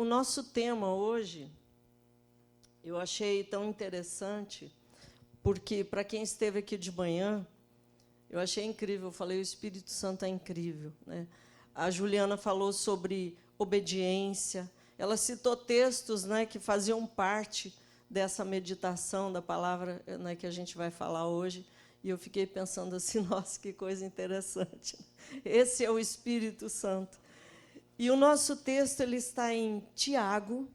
O nosso tema hoje, eu achei tão interessante, porque, para quem esteve aqui de manhã, eu achei incrível. Eu falei, o Espírito Santo é incrível, né? A Juliana falou sobre obediência. Ela citou textos, né, que faziam parte dessa meditação da palavra, né, que a gente vai falar hoje. E eu fiquei pensando assim, nossa, que coisa interessante. Esse é o Espírito Santo. E o nosso texto ele está em Tiago,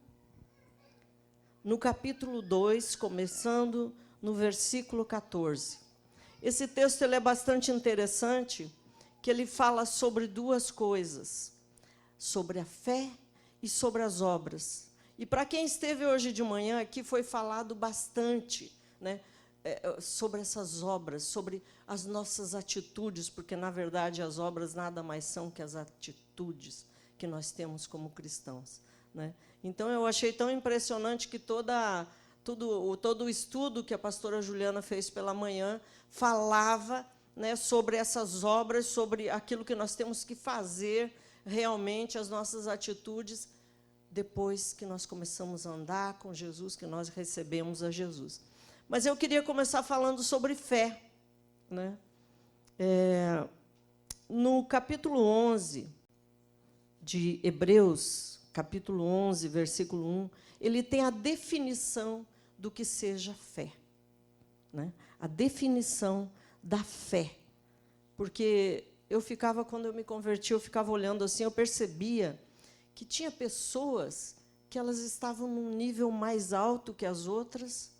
no capítulo 2, começando no versículo 14. Esse texto ele é bastante interessante, que ele fala sobre duas coisas, sobre a fé e sobre as obras. E para quem esteve hoje de manhã aqui, foi falado bastante, né, sobre essas obras, sobre as nossas atitudes, porque, na verdade, as obras nada mais são que as atitudes que nós temos como cristãos, né? Então, eu achei tão impressionante que todo o estudo que a pastora Juliana fez pela manhã falava, né, sobre essas obras, sobre aquilo que nós temos que fazer realmente, as nossas atitudes, depois que nós começamos a andar com Jesus, que nós recebemos a Jesus. Mas eu queria começar falando sobre fé, né? No capítulo 11 de Hebreus, capítulo 11, versículo 1, ele tem a definição do que seja fé, né? A definição da fé. Porque quando eu me converti, eu ficava olhando assim, eu percebia que tinha pessoas que elas estavam num nível mais alto que as outras,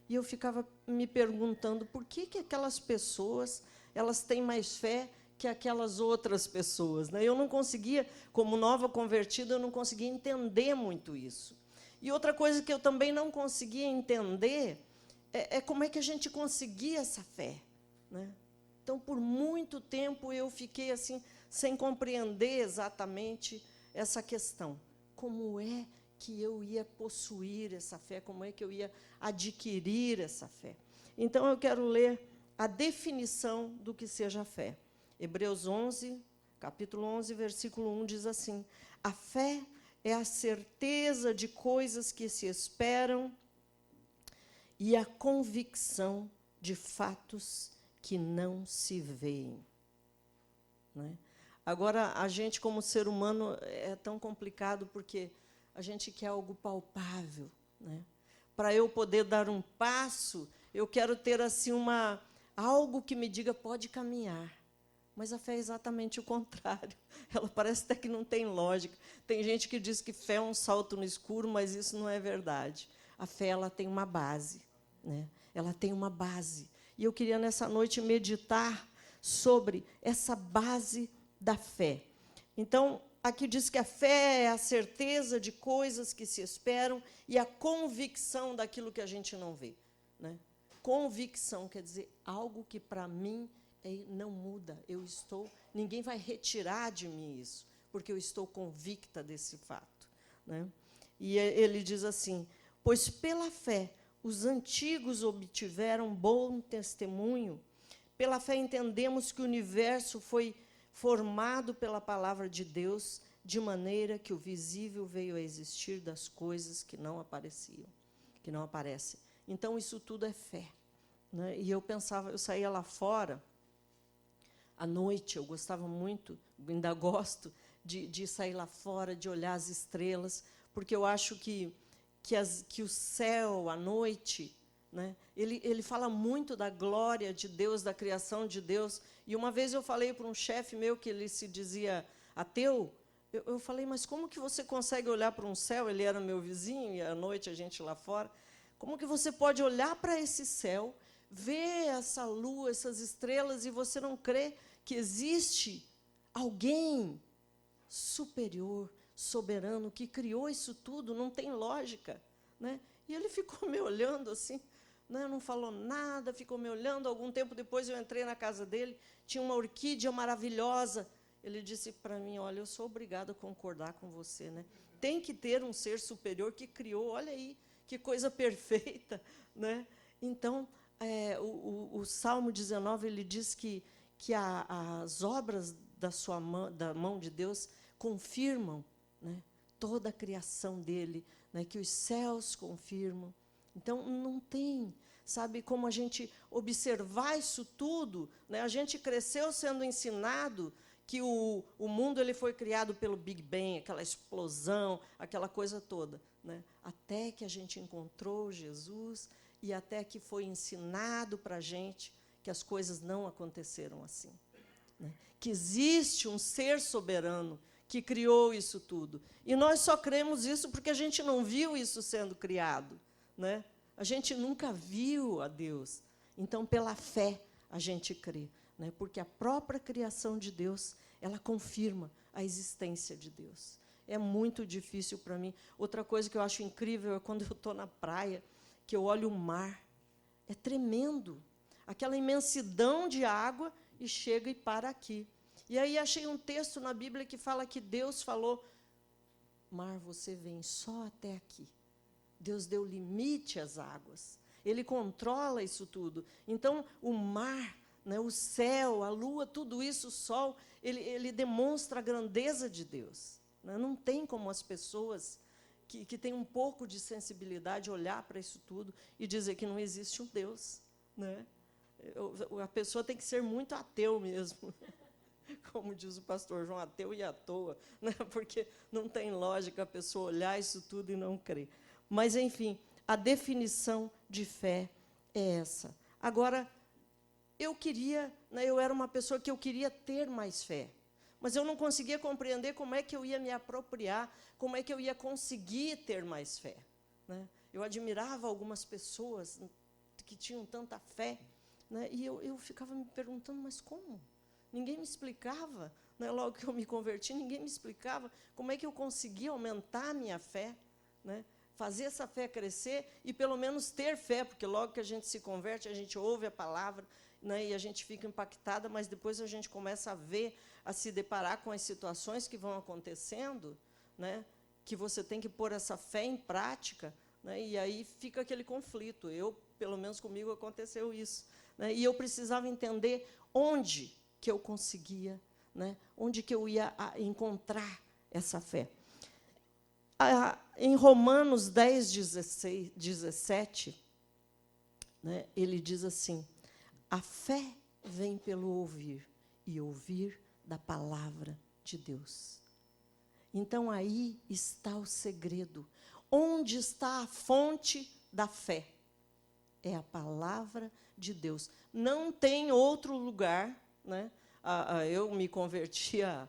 e eu ficava me perguntando por que aquelas pessoas elas têm mais fé que aquelas outras pessoas, né? Eu não conseguia, como nova convertida, eu não conseguia entender muito isso. E outra coisa que eu também não conseguia entender é como é que a gente conseguia essa fé, né? Então, por muito tempo, eu fiquei assim, sem compreender exatamente essa questão. Como é que eu ia possuir essa fé? Como é que eu ia adquirir essa fé? Então, eu quero ler a definição do que seja fé. Hebreus 11, capítulo 11, versículo 1, diz assim: a fé é a certeza de coisas que se esperam e a convicção de fatos que não se veem, né? Agora, a gente, como ser humano, é tão complicado, porque a gente quer algo palpável, né? Para eu poder dar um passo, eu quero ter assim algo que me diga, pode caminhar. Mas a fé é exatamente o contrário. Ela parece até que não tem lógica. Tem gente que diz que fé é um salto no escuro, mas isso não é verdade. A fé ela tem uma base, né? Ela tem uma base. E eu queria, nessa noite, meditar sobre essa base da fé. Então, aqui diz que a fé é a certeza de coisas que se esperam e a convicção daquilo que a gente não vê, né? Convicção quer dizer algo que, para mim, não muda. Ninguém vai retirar de mim isso, porque eu estou convicta desse fato, né? E ele diz assim: pois pela fé os antigos obtiveram bom testemunho. Pela fé entendemos que o universo foi formado pela palavra de Deus, de maneira que o visível veio a existir das coisas que não apareciam, que não aparecem. Então, isso tudo é fé, né? E eu pensava, eu saía lá fora, à noite, eu gostava muito, ainda gosto, de sair lá fora, de olhar as estrelas, porque eu acho que o céu, à noite, né, ele fala muito da glória de Deus, da criação de Deus. E uma vez eu falei para um chefe meu, que ele se dizia ateu, eu falei, mas como que você consegue olhar para um céu? Ele era meu vizinho, e à noite a gente lá fora. Como que você pode olhar para esse céu, ver essa lua, essas estrelas, e você não crê que existe alguém superior, soberano, que criou isso tudo? Não tem lógica, né? E ele ficou me olhando assim, né? Não falou nada, ficou me olhando. Algum tempo depois, eu entrei na casa dele, tinha uma orquídea maravilhosa. Ele disse para mim, olha, eu sou obrigado a concordar com você, né? Tem que ter um ser superior que criou, olha aí, que coisa perfeita, né? Então, o Salmo 19, ele diz que as obras da mão de Deus confirmam, né, toda a criação dele, né, que os céus confirmam. Então, não tem, sabe, como a gente observar isso tudo, né? A gente cresceu sendo ensinado que o mundo ele foi criado pelo Big Bang, aquela explosão, aquela coisa toda, né? Até que a gente encontrou Jesus e até que foi ensinado para a gente que as coisas não aconteceram assim, né? Que existe um ser soberano que criou isso tudo. E nós só cremos isso porque a gente não viu isso sendo criado, né? A gente nunca viu a Deus. Então, pela fé, a gente crê, né? Porque a própria criação de Deus, ela confirma a existência de Deus. É muito difícil para mim. Outra coisa que eu acho incrível é quando eu estou na praia, que eu olho o mar. É tremendo. Aquela imensidão de água e chega e para aqui. E aí achei um texto na Bíblia que fala que Deus falou, mar, você vem só até aqui. Deus deu limite às águas. Ele controla isso tudo. Então, o mar, né, o céu, a lua, tudo isso, o sol, ele demonstra a grandeza de Deus, né? Não tem como as pessoas que têm um pouco de sensibilidade olhar para isso tudo e dizer que não existe um Deus, né? A pessoa tem que ser muito ateu mesmo. Como diz o pastor João, ateu e à toa, né? Porque não tem lógica a pessoa olhar isso tudo e não crer. Mas, enfim, a definição de fé é essa. Agora, eu queria, né, eu era uma pessoa que eu queria ter mais fé, mas eu não conseguia compreender como é que eu ia me apropriar, como é que eu ia conseguir ter mais fé, né? Eu admirava algumas pessoas que tinham tanta fé, né, e eu ficava me perguntando, mas como? Ninguém me explicava, né? Logo que eu me converti, ninguém me explicava como é que eu conseguia aumentar a minha fé, né? Fazer essa fé crescer e, pelo menos, ter fé, porque logo que a gente se converte, a gente ouve a palavra, né, e a gente fica impactada, mas depois a gente começa a ver, a se deparar com as situações que vão acontecendo, né, que você tem que pôr essa fé em prática, né, e aí fica aquele conflito. Pelo menos comigo, aconteceu isso, né, e eu precisava entender onde que eu conseguia, né, onde que eu ia encontrar essa fé. Em Romanos 10, 16, 17, né, ele diz assim, a fé vem pelo ouvir, e ouvir da palavra de Deus. Então, aí está o segredo. Onde está a fonte da fé? É a palavra de Deus. Não tem outro lugar, né? Eu me converti há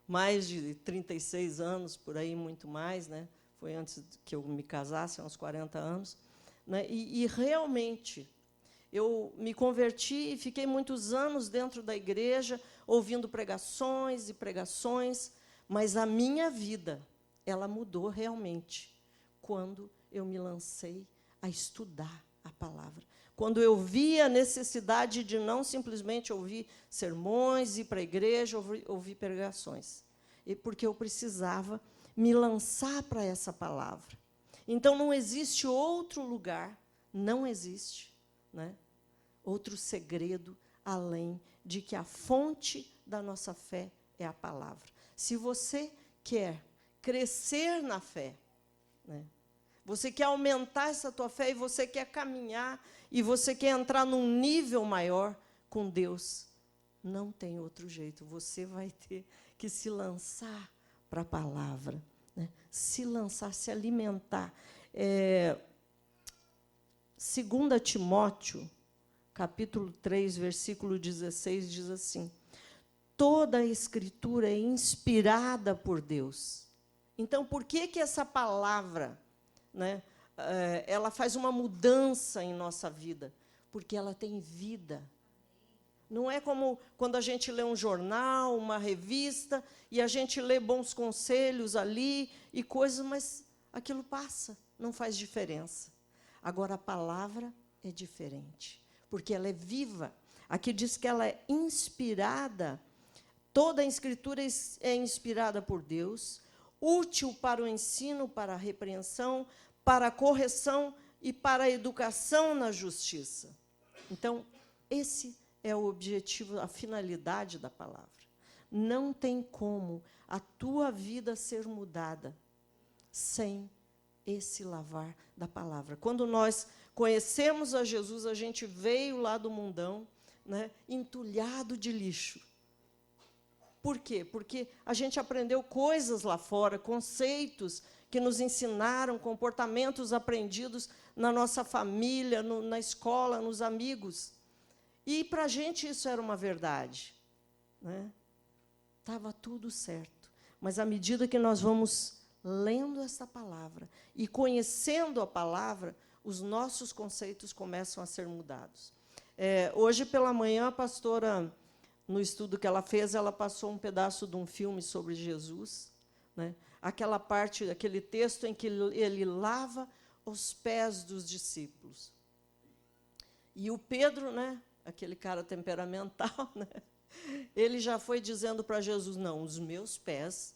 mais de 36 anos, por aí, muito mais, né? Foi antes que eu me casasse, há uns 40 anos. Né? E realmente, eu me converti e fiquei muitos anos dentro da igreja, ouvindo pregações e pregações, mas a minha vida, ela mudou realmente quando eu me lancei a estudar a palavra. Quando eu vi a necessidade de não simplesmente ouvir sermões, ir para a igreja, ouvir pregações, porque eu precisava me lançar para essa palavra. Então, não existe outro lugar, não existe, né, outro segredo, além de que a fonte da nossa fé é a palavra. Se você quer crescer na fé, né, você quer aumentar essa tua fé, e você quer caminhar, e você quer entrar num nível maior com Deus, não tem outro jeito. Você vai ter que se lançar para a palavra, né? Se lançar, se alimentar. 2 Timóteo, capítulo 3, versículo 16, diz assim, toda a Escritura é inspirada por Deus. Então, por que essa palavra, né, ela faz uma mudança em nossa vida? Porque ela tem vida. Não é como quando a gente lê um jornal, uma revista, e a gente lê bons conselhos ali e coisas, mas aquilo passa, não faz diferença. Agora, a palavra é diferente, porque ela é viva. Aqui diz que ela é inspirada, toda a Escritura é inspirada por Deus, útil para o ensino, para a repreensão, para a correção e para a educação na justiça. Então, esse é o objetivo, a finalidade da palavra. Não tem como a tua vida ser mudada sem esse lavar da palavra. Quando nós conhecemos a Jesus, a gente veio lá do mundão, né, entulhado de lixo. Por quê? Porque a gente aprendeu coisas lá fora, conceitos que nos ensinaram, comportamentos aprendidos na nossa família, na escola, nos amigos. E, para a gente, isso era uma verdade. Né? Estava tudo certo. Mas, à medida que nós vamos lendo essa palavra e conhecendo a palavra, os nossos conceitos começam a ser mudados. Hoje, pela manhã, a pastora, no estudo que ela fez, ela passou um pedaço de um filme sobre Jesus, né? Aquela parte, aquele texto em que ele lava os pés dos discípulos. E o Pedro, né, aquele cara temperamental, né, ele já foi dizendo para Jesus, não, os meus pés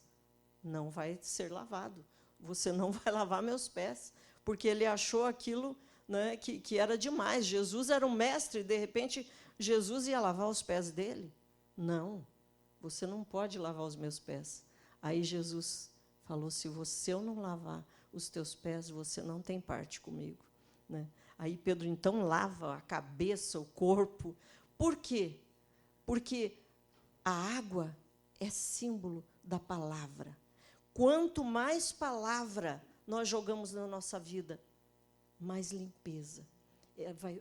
não vai ser lavado. Você não vai lavar meus pés. Porque ele achou aquilo, né, que era demais. Jesus era um mestre, e, de repente, Jesus ia lavar os pés dele. Não, você não pode lavar os meus pés. Aí Jesus falou, se eu não lavar os teus pés, você não tem parte comigo. Né? Aí Pedro, então, lava a cabeça, o corpo. Por quê? Porque a água é símbolo da palavra. Quanto mais palavra nós jogamos na nossa vida, mais limpeza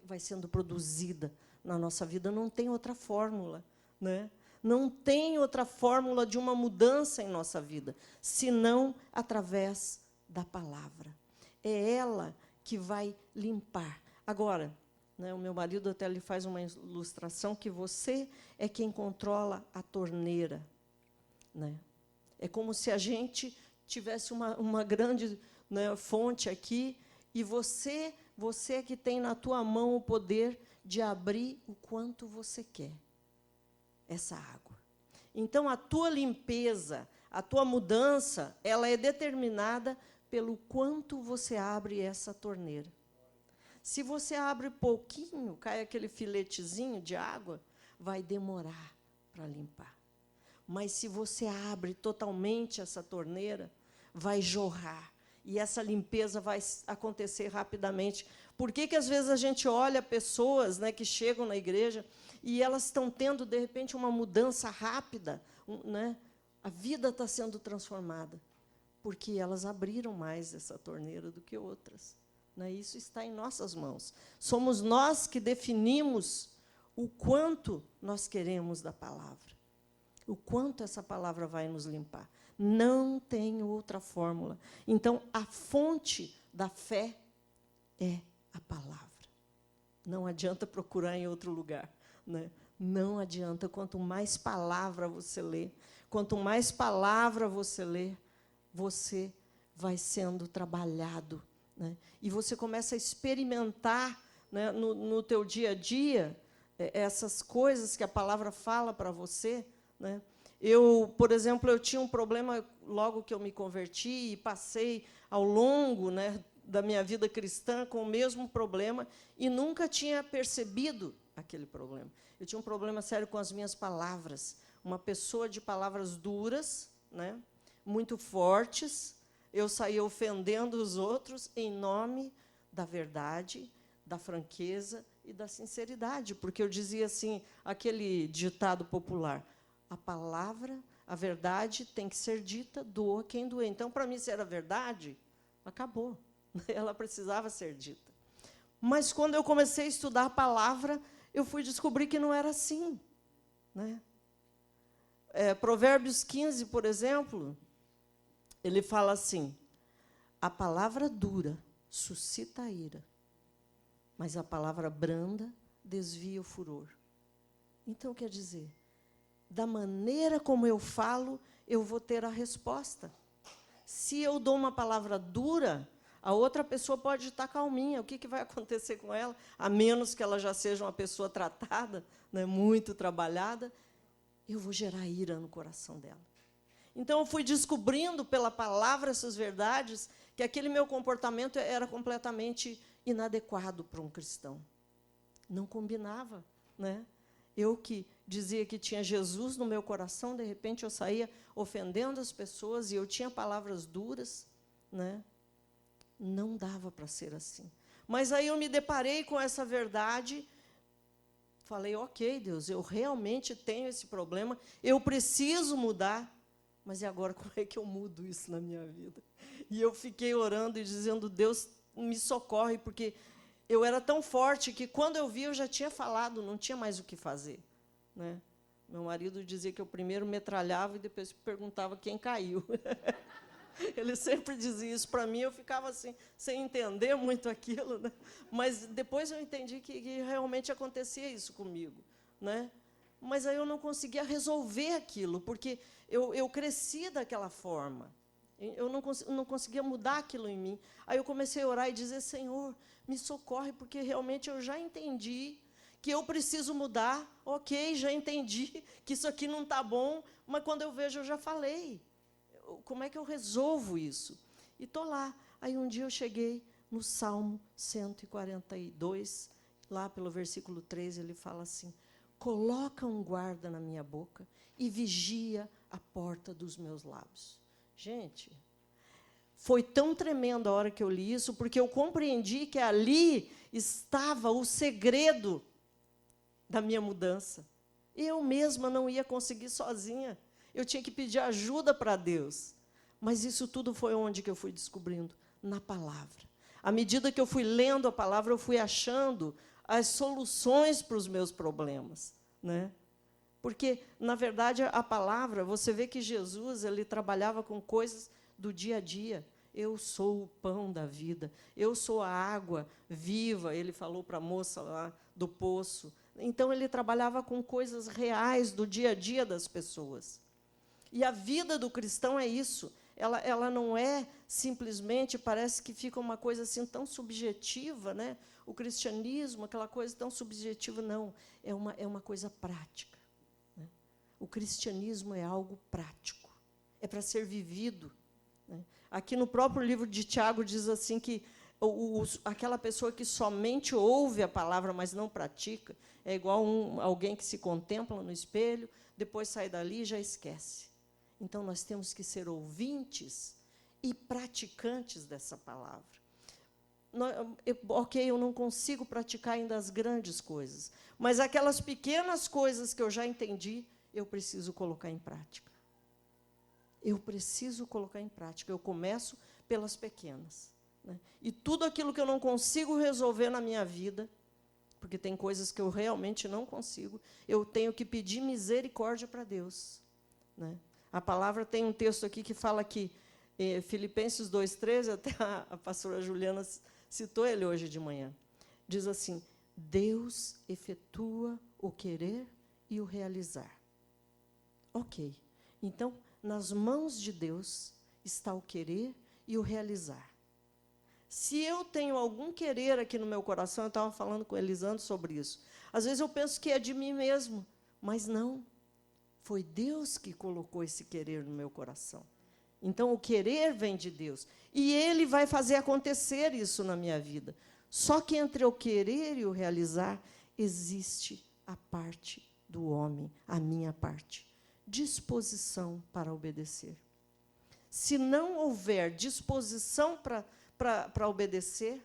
vai sendo produzida na nossa vida. Não tem outra fórmula. Né? Não tem outra fórmula de uma mudança em nossa vida, senão através da palavra. É ela que vai limpar. Agora, né, o meu marido até lhe faz uma ilustração que você é quem controla a torneira. Né? É como se a gente tivesse uma grande, né, fonte aqui, e você é que tem na tua mão o poder de abrir o quanto você quer essa água. Então, a tua limpeza, a tua mudança, ela é determinada pelo quanto você abre essa torneira. Se você abre pouquinho, cai aquele filetezinho de água, vai demorar para limpar. Mas, se você abre totalmente essa torneira, vai jorrar. E essa limpeza vai acontecer rapidamente. Por que, às vezes, a gente olha pessoas, né, que chegam na igreja e elas estão tendo, de repente, uma mudança rápida, né? A vida está sendo transformada, porque elas abriram mais essa torneira do que outras. Né? Isso está em nossas mãos. Somos nós que definimos o quanto nós queremos da palavra, o quanto essa palavra vai nos limpar. Não tem outra fórmula. Então, a fonte da fé é a palavra. Não adianta procurar em outro lugar. Né? Não adianta. Quanto mais palavra você lê, você vai sendo trabalhado. Né? E você começa a experimentar, né, no teu dia a dia essas coisas que a palavra fala para você. Né? Por exemplo, eu tinha um problema logo que eu me converti e passei ao longo, né, da minha vida cristã com o mesmo problema e nunca tinha percebido aquele problema. Eu tinha um problema sério com as minhas palavras. Uma pessoa de palavras duras, né, muito fortes. Eu saía ofendendo os outros em nome da verdade, da franqueza e da sinceridade, porque eu dizia assim, aquele ditado popular, a palavra, a verdade tem que ser dita, doa quem doer. Então, para mim, se era verdade, acabou. Ela precisava ser dita. Mas, quando eu comecei a estudar a palavra, eu fui descobrir que não era assim. Né? Provérbios 15, por exemplo, ele fala assim, a palavra dura suscita a ira, mas a palavra branda desvia o furor. Então, quer dizer, da maneira como eu falo, eu vou ter a resposta. Se eu dou uma palavra dura, a outra pessoa pode estar calminha. O que vai acontecer com ela? A menos que ela já seja uma pessoa tratada, né, muito trabalhada, eu vou gerar ira no coração dela. Então, eu fui descobrindo pela palavra essas verdades, que aquele meu comportamento era completamente inadequado para um cristão. Não combinava. Né? Eu que dizia que tinha Jesus no meu coração, de repente eu saía ofendendo as pessoas, e eu tinha palavras duras. né? Não dava para ser assim. Mas aí eu me deparei com essa verdade, falei, ok, Deus, eu realmente tenho esse problema, eu preciso mudar, mas e agora como é que eu mudo isso na minha vida? E eu fiquei orando e dizendo, Deus, me socorre, porque eu era tão forte que, quando eu vi, eu já tinha falado, não tinha mais o que fazer, né? Meu marido dizia que eu primeiro metralhava e depois perguntava quem caiu. Ele sempre dizia isso para mim, eu ficava assim, sem entender muito aquilo, né? Mas depois eu entendi que realmente acontecia isso comigo, né? Mas aí eu não conseguia resolver aquilo, porque eu cresci daquela forma. Eu não conseguia mudar aquilo em mim. Aí eu comecei a orar e dizer, Senhor, me socorre, porque realmente eu já entendi que eu preciso mudar. Ok, já entendi que isso aqui não está bom, mas quando eu vejo, eu já falei. Como é que eu resolvo isso? E estou lá. Aí um dia eu cheguei no Salmo 142, lá pelo versículo 13, ele fala assim, coloca um guarda na minha boca e vigia a porta dos meus lábios. Gente, foi tão tremendo a hora que eu li isso, porque eu compreendi que ali estava o segredo da minha mudança. Eu mesma não ia conseguir sozinha. Eu tinha que pedir ajuda para Deus. Mas isso tudo foi onde que eu fui descobrindo? Na palavra. À medida que eu fui lendo a palavra, eu fui achando as soluções para os meus problemas, né? Porque, na verdade, a palavra, você vê que Jesus, ele trabalhava com coisas do dia a dia. Eu sou o pão da vida, eu sou a água viva, ele falou para a moça lá do poço. Então, ele trabalhava com coisas reais do dia a dia das pessoas. E a vida do cristão é isso. Ela não é simplesmente, parece que fica uma coisa assim tão subjetiva, né? O cristianismo, aquela coisa tão subjetiva, não. É uma coisa prática, né? O cristianismo é algo prático. É para ser vivido, né? Aqui no próprio livro de Tiago diz assim que aquela pessoa que somente ouve a palavra, mas não pratica, é igual alguém que se contempla no espelho, depois sai dali e já esquece. Então, nós temos que ser ouvintes e praticantes dessa palavra. Ok, eu não consigo praticar ainda as grandes coisas, mas aquelas pequenas coisas que eu já entendi, eu preciso colocar em prática. Eu preciso colocar em prática. Eu começo pelas pequenas, né? E tudo aquilo que eu não consigo resolver na minha vida, porque tem coisas que eu realmente não consigo, eu tenho que pedir misericórdia para Deus, né? A palavra tem um texto aqui que fala que, Filipenses 2,13, até a pastora Juliana citou ele hoje de manhã, diz assim, Deus efetua o querer e o realizar. Ok, então, nas mãos de Deus está o querer e o realizar. Se eu tenho algum querer aqui no meu coração, eu estava falando com Elisandro sobre isso, às vezes eu penso que é de mim mesmo, mas não. Foi Deus que colocou esse querer no meu coração. Então, o querer vem de Deus. E Ele vai fazer acontecer isso na minha vida. Só que entre o querer e o realizar, existe a parte do homem, a minha parte. Disposição para obedecer. Se não houver disposição para obedecer,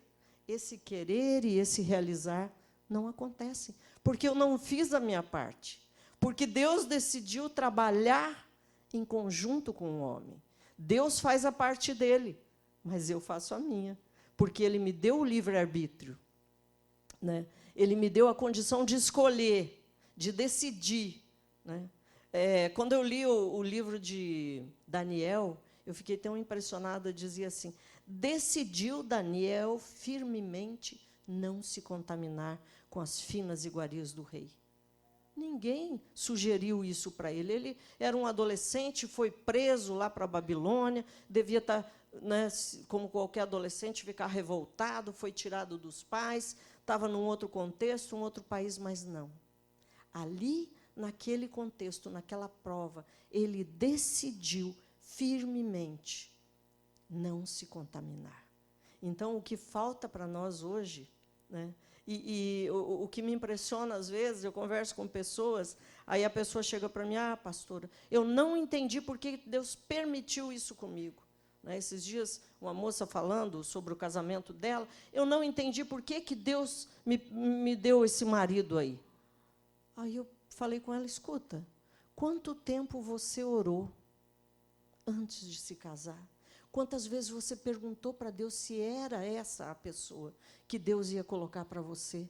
esse querer e esse realizar não acontecem. Porque eu não fiz a minha parte. Porque Deus decidiu trabalhar em conjunto com o homem. Deus faz a parte dele, mas eu faço a minha, porque Ele me deu o livre-arbítrio, né? Ele me deu a condição de escolher, de decidir, né? Quando eu li o livro de Daniel, eu fiquei tão impressionada, dizia assim, decidiu Daniel firmemente não se contaminar com as finas iguarias do rei. Ninguém sugeriu isso para ele. Ele era um adolescente, foi preso lá para a Babilônia, devia estar, né, como qualquer adolescente, ficar revoltado, foi tirado dos pais, estava num outro contexto, um outro país, mas não. Ali, naquele contexto, naquela prova, ele decidiu firmemente não se contaminar. Então, o que falta para nós hoje, né? E o que me impressiona, às vezes, eu converso com pessoas, aí a pessoa chega para mim, pastora, eu não entendi por que Deus permitiu isso comigo. né? Esses dias, uma moça falando sobre o casamento dela, eu não entendi por que Deus me deu esse marido aí. Aí eu falei com ela, escuta, quanto tempo você orou antes de se casar? Quantas vezes você perguntou para Deus se era essa a pessoa que Deus ia colocar para você?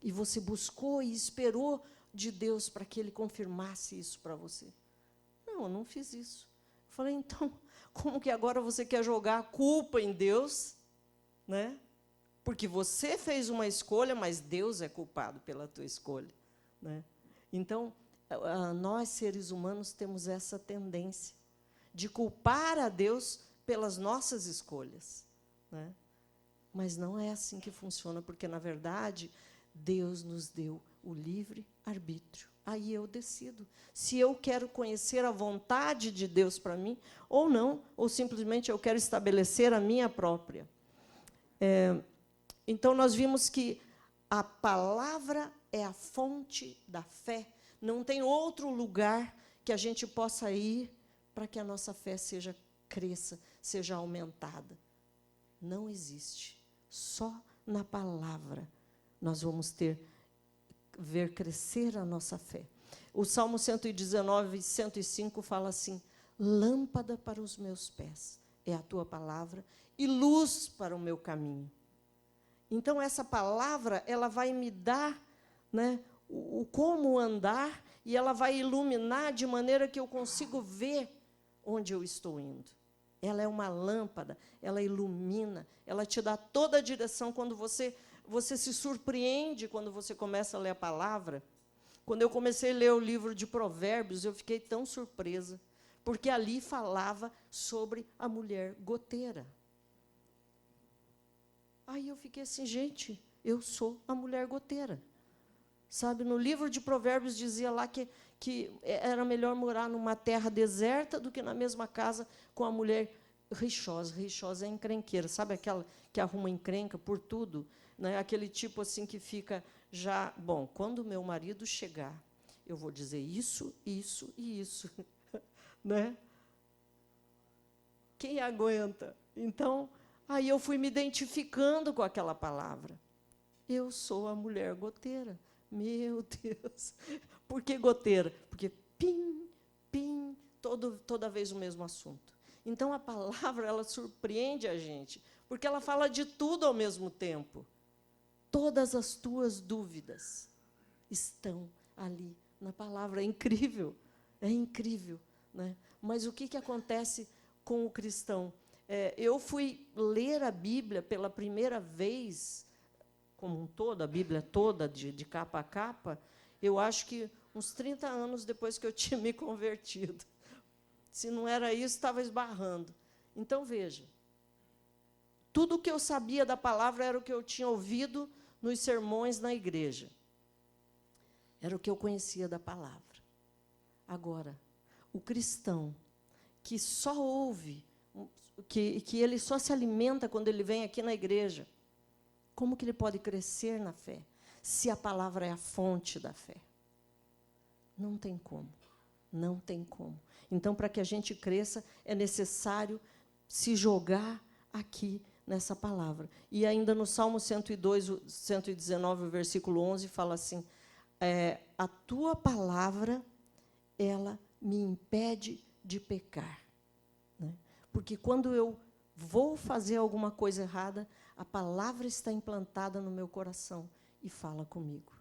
E você buscou e esperou de Deus para que Ele confirmasse isso para você? Não, eu não fiz isso. Eu falei, então, como que agora você quer jogar a culpa em Deus? Né? Porque você fez uma escolha, mas Deus é culpado pela tua escolha. Né? Então, nós, seres humanos, temos essa tendência de culpar a Deus pelas nossas escolhas. Né? Mas não é assim que funciona, porque, na verdade, Deus nos deu o livre arbítrio. Aí eu decido se eu quero conhecer a vontade de Deus para mim ou não, ou simplesmente eu quero estabelecer a minha própria. Então, nós vimos que a palavra é a fonte da fé. Não tem outro lugar que a gente possa ir para que a nossa fé cresça, seja aumentada. Não existe. Só na palavra nós vamos ver crescer a nossa fé. O Salmo 119, 105 fala assim, lâmpada para os meus pés é a tua palavra e luz para o meu caminho. Então, essa palavra, ela vai me dar, né, o como andar, e ela vai iluminar de maneira que eu consigo ver onde eu estou indo. Ela é uma lâmpada, ela ilumina, ela te dá toda a direção. Quando você se surpreende quando você começa a ler a palavra. Quando eu comecei a ler o livro de Provérbios, eu fiquei tão surpresa, porque ali falava sobre a mulher goteira. Aí eu fiquei assim, gente, eu sou a mulher goteira. Sabe, no livro de Provérbios dizia lá que era melhor morar numa terra deserta do que na mesma casa com a mulher rixosa. Rixosa é encrenqueira, sabe aquela que arruma encrenca por tudo? Né? Aquele tipo assim que fica já... Bom, quando o meu marido chegar, eu vou dizer isso, isso e isso. Né? Quem aguenta? Então, aí eu fui me identificando com aquela palavra. Eu sou a mulher goteira. Meu Deus! Por que goteira? Porque pim, pim, toda vez o mesmo assunto. Então, a palavra, ela surpreende a gente, porque ela fala de tudo ao mesmo tempo. Todas as tuas dúvidas estão ali na palavra. É incrível, né? Mas o que acontece com o cristão? Eu fui ler a Bíblia pela primeira vez, como um todo, a Bíblia toda, de capa a capa, eu acho que uns 30 anos depois que eu tinha me convertido. Se não era isso, estava esbarrando. Então, veja, tudo o que eu sabia da palavra era o que eu tinha ouvido nos sermões na igreja. Era o que eu conhecia da palavra. Agora, o cristão que só ouve, que ele só se alimenta quando ele vem aqui na igreja, como que ele pode crescer na fé, se a palavra é a fonte da fé? Não tem como, não tem como. Então, para que a gente cresça, é necessário se jogar aqui nessa palavra. E ainda no Salmo 102, 119, versículo 11, fala assim, a tua palavra, ela me impede de pecar. Né? Porque quando eu vou fazer alguma coisa errada, a palavra está implantada no meu coração e fala comigo.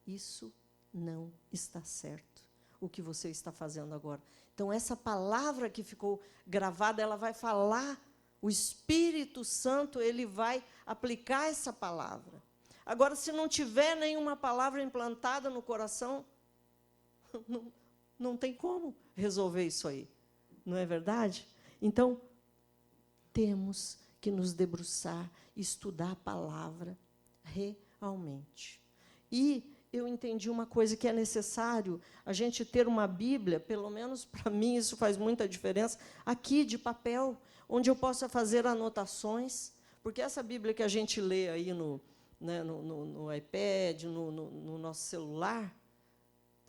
Isso não está certo, o que você está fazendo agora. Então, essa palavra que ficou gravada, ela vai falar, o Espírito Santo, ele vai aplicar essa palavra. Agora, se não tiver nenhuma palavra implantada no coração, não tem como resolver isso aí. Não é verdade? Então, temos que nos debruçar, estudar a palavra realmente. E eu entendi uma coisa, que é necessário a gente ter uma Bíblia, pelo menos para mim isso faz muita diferença, aqui de papel, onde eu possa fazer anotações, porque essa Bíblia que a gente lê aí no iPad, no nosso celular,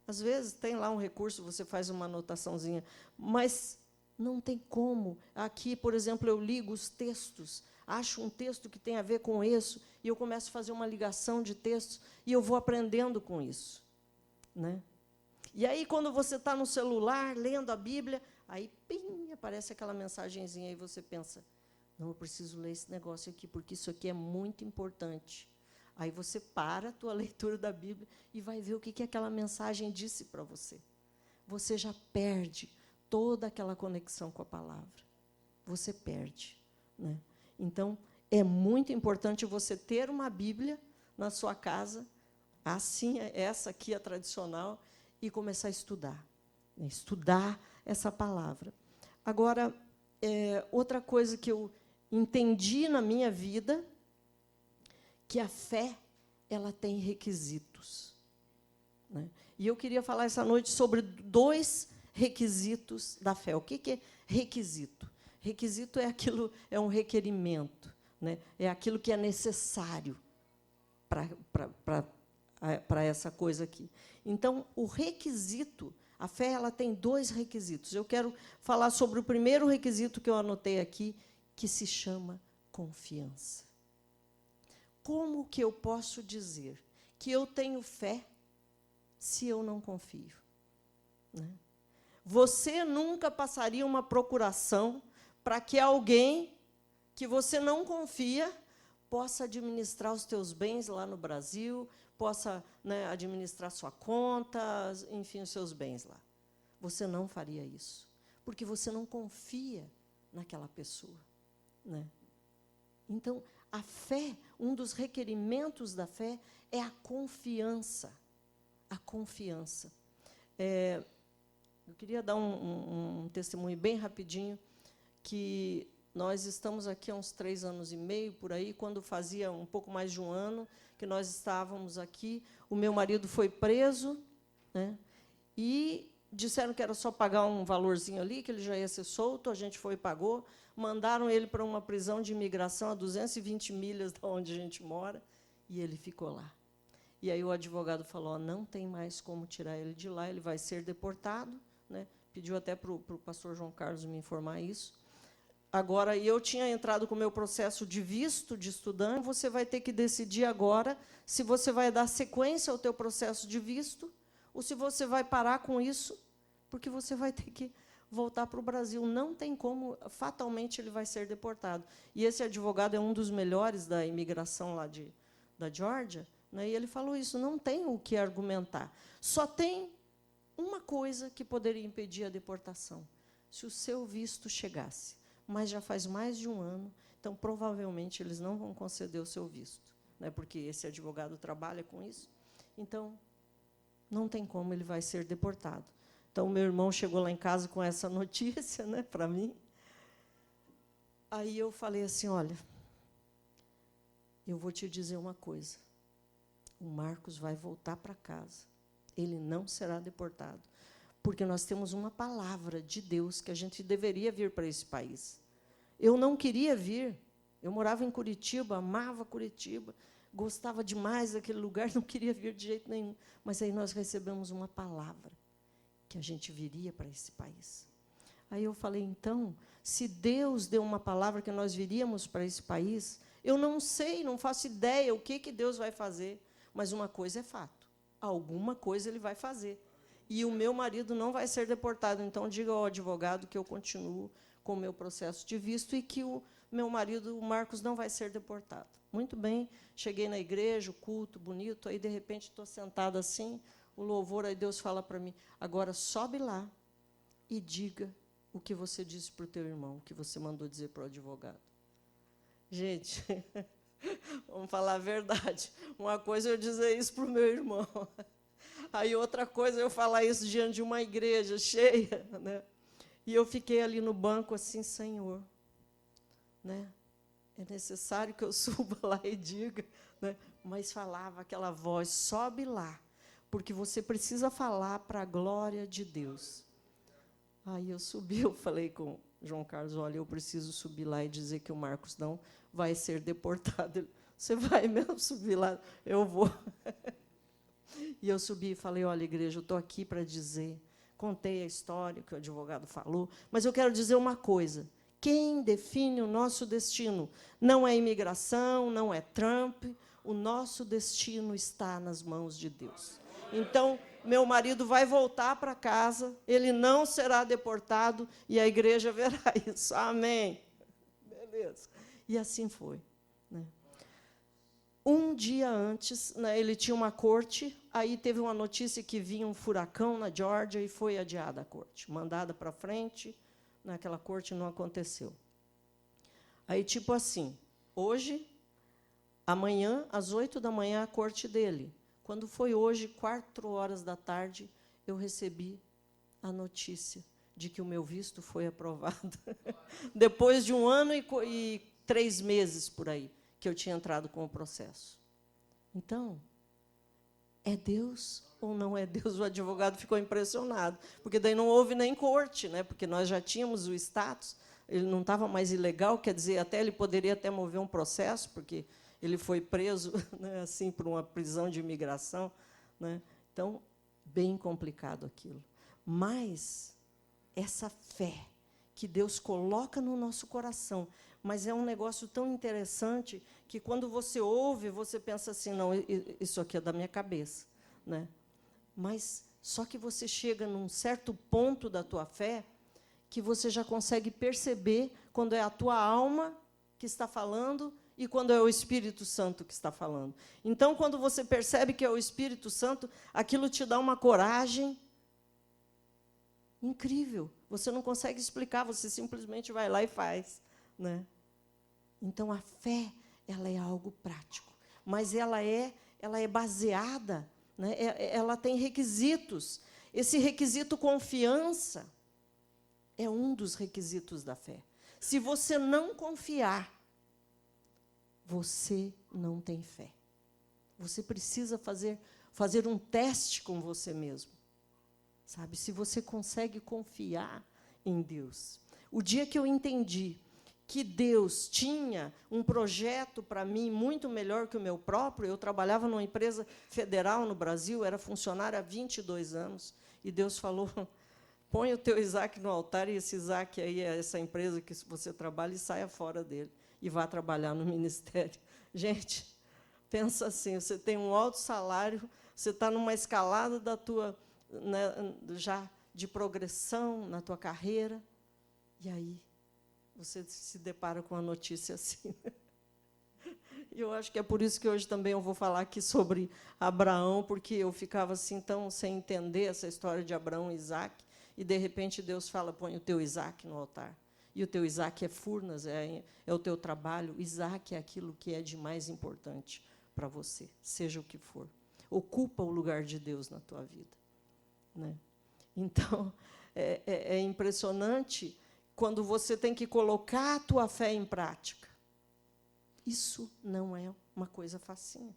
às vezes tem lá um recurso, você faz uma anotaçãozinha, mas Não tem como. Aqui, por exemplo, eu ligo os textos, acho um texto que tem a ver com isso, e eu começo a fazer uma ligação de textos, e eu vou aprendendo com isso. Né? E aí, quando você está no celular, lendo a Bíblia, aí, pim, aparece aquela mensagenzinha, e você pensa, não, eu preciso ler esse negócio aqui, porque isso aqui é muito importante. Aí você para a tua leitura da Bíblia e vai ver o que aquela mensagem disse para você. Você já perde toda aquela conexão com a palavra. Você perde. Né? Então, é muito importante você ter uma Bíblia na sua casa, assim, essa aqui, a tradicional, e começar a estudar. Né? Estudar essa palavra. Agora, outra coisa que eu entendi na minha vida, que a fé, ela tem requisitos. Né? E eu queria falar essa noite sobre 2 requisitos da fé. O que é requisito? Requisito é um requerimento, né? É aquilo que é necessário para essa coisa aqui. Então, o requisito, a fé, ela tem 2 requisitos. Eu quero falar sobre o primeiro requisito que eu anotei aqui, que se chama confiança. Como que eu posso dizer que eu tenho fé se eu não confio? Né? Você nunca passaria uma procuração para que alguém que você não confia possa administrar os teus bens lá no Brasil, possa, né, administrar sua conta, enfim, os seus bens lá. Você não faria isso, porque você não confia naquela pessoa. Né? Então, a fé, um dos requerimentos da fé é a confiança. A confiança. Eu queria dar um testemunho bem rapidinho, que nós estamos aqui há uns 3 anos e meio, por aí, quando fazia um pouco mais de um ano que nós estávamos aqui, o meu marido foi preso, né, e disseram que era só pagar um valorzinho ali, que ele já ia ser solto, a gente foi e pagou, mandaram ele para uma prisão de imigração a 220 milhas de onde a gente mora, e ele ficou lá. E aí o advogado falou, não tem mais como tirar ele de lá, ele vai ser deportado. Né? Pediu até para o pastor João Carlos me informar isso. Agora, eu tinha entrado com o meu processo de visto de estudante, você vai ter que decidir agora se você vai dar sequência ao teu processo de visto ou se você vai parar com isso, porque você vai ter que voltar para o Brasil. Não tem como, fatalmente ele vai ser deportado. E esse advogado é um dos melhores da imigração lá da Geórgia, né? E ele falou isso, não tem o que argumentar. Só tem uma coisa que poderia impedir a deportação, se o seu visto chegasse. Mas já faz mais de um ano, então, provavelmente, eles não vão conceder o seu visto, né, porque esse advogado trabalha com isso. Então, não tem como, ele vai ser deportado. Então, meu irmão chegou lá em casa com essa notícia, né, para mim. Aí eu falei assim, olha, eu vou te dizer uma coisa, o Marcos vai voltar para casa, ele não será deportado, porque nós temos uma palavra de Deus que a gente deveria vir para esse país. Eu não queria vir, eu morava em Curitiba, amava Curitiba, gostava demais daquele lugar, não queria vir de jeito nenhum. Mas aí nós recebemos uma palavra, que a gente viria para esse país. Aí eu falei, então, se Deus deu uma palavra que nós viríamos para esse país, eu não sei, não faço ideia o que Deus vai fazer, mas uma coisa é fato, alguma coisa Ele vai fazer. E o meu marido não vai ser deportado, então diga ao advogado que eu continuo com o meu processo de visto e que o meu marido, o Marcos, não vai ser deportado. Muito bem, cheguei na igreja, o culto bonito, aí, de repente, estou sentada assim, o louvor, aí Deus fala para mim, agora sobe lá e diga o que você disse para o teu irmão, o que você mandou dizer para o advogado. Gente, vamos falar a verdade. Uma coisa é eu dizer isso para o meu irmão, aí outra coisa é eu falar isso diante de uma igreja cheia, né? E eu fiquei ali no banco assim, Senhor, né? É necessário que eu suba lá e diga, né? Mas falava aquela voz, sobe lá, porque você precisa falar para a glória de Deus. Aí eu subi, eu falei com o João Carlos, olha, eu preciso subir lá e dizer que o Marcos não vai ser deportado. Ele, você vai mesmo subir lá? Eu vou. E eu subi e falei, olha, igreja, eu estou aqui para dizer contei a história que o advogado falou, mas eu quero dizer uma coisa: quem define o nosso destino não é a imigração, não é Trump, o nosso destino está nas mãos de Deus. Então, meu marido vai voltar para casa, ele não será deportado, e a igreja verá isso. Amém. Beleza. E assim foi. Né? Um dia antes, né, ele tinha uma corte, aí teve uma notícia que vinha um furacão na Geórgia e foi adiada a corte, mandada para frente, naquela corte não aconteceu. Aí, tipo assim, hoje, amanhã, às 8h, a corte dele. Quando foi hoje, 4h, eu recebi a notícia de que o meu visto foi aprovado. Depois de 1 ano e 3 meses, por aí, que eu tinha entrado com o processo. Então, é Deus ou não é Deus? O advogado ficou impressionado, porque daí não houve nem corte, né? Porque nós já tínhamos o status, ele não estava mais ilegal, quer dizer, até ele poderia até mover um processo, porque ele foi preso, né, assim, por uma prisão de imigração. Né? Então, bem complicado aquilo. Mas essa fé que Deus coloca no nosso coração, mas é um negócio tão interessante que, quando você ouve, você pensa assim, não, isso aqui é da minha cabeça. Né? Mas só que você chega num certo ponto da tua fé que você já consegue perceber quando é a tua alma que está falando e quando é o Espírito Santo que está falando. Então, quando você percebe que é o Espírito Santo, aquilo te dá uma coragem incrível. Você não consegue explicar, você simplesmente vai lá e faz. Né? Então, a fé, ela é algo prático, mas ela é baseada, né? Ela tem requisitos. Esse requisito confiança é um dos requisitos da fé. Se você não confiar, você não tem fé. Você precisa fazer um teste com você mesmo. Sabe? Se você consegue confiar em Deus. O dia que eu entendi que Deus tinha um projeto para mim muito melhor que o meu próprio, eu trabalhava numa empresa federal no Brasil, era funcionária há 22 anos, e Deus falou, põe o teu Isaac no altar, e esse Isaac aí é essa empresa que você trabalha, e saia fora dele, e vá trabalhar no ministério. Gente, pensa assim, você tem um alto salário, você está numa escalada da tua, né, já de progressão na tua carreira, e aí você se depara com uma notícia assim. E eu acho que é por isso que hoje também eu vou falar aqui sobre Abraão, porque eu ficava assim tão sem entender essa história de Abraão e Isaac, e, de repente, Deus fala, põe o teu Isaac no altar. E o teu Isaac é furnas, é o teu trabalho. Isaac é aquilo que é de mais importante para você, seja o que for. Ocupa o lugar de Deus na tua vida. Né? Então, é impressionante quando você tem que colocar a tua fé em prática. Isso não é uma coisa facinha.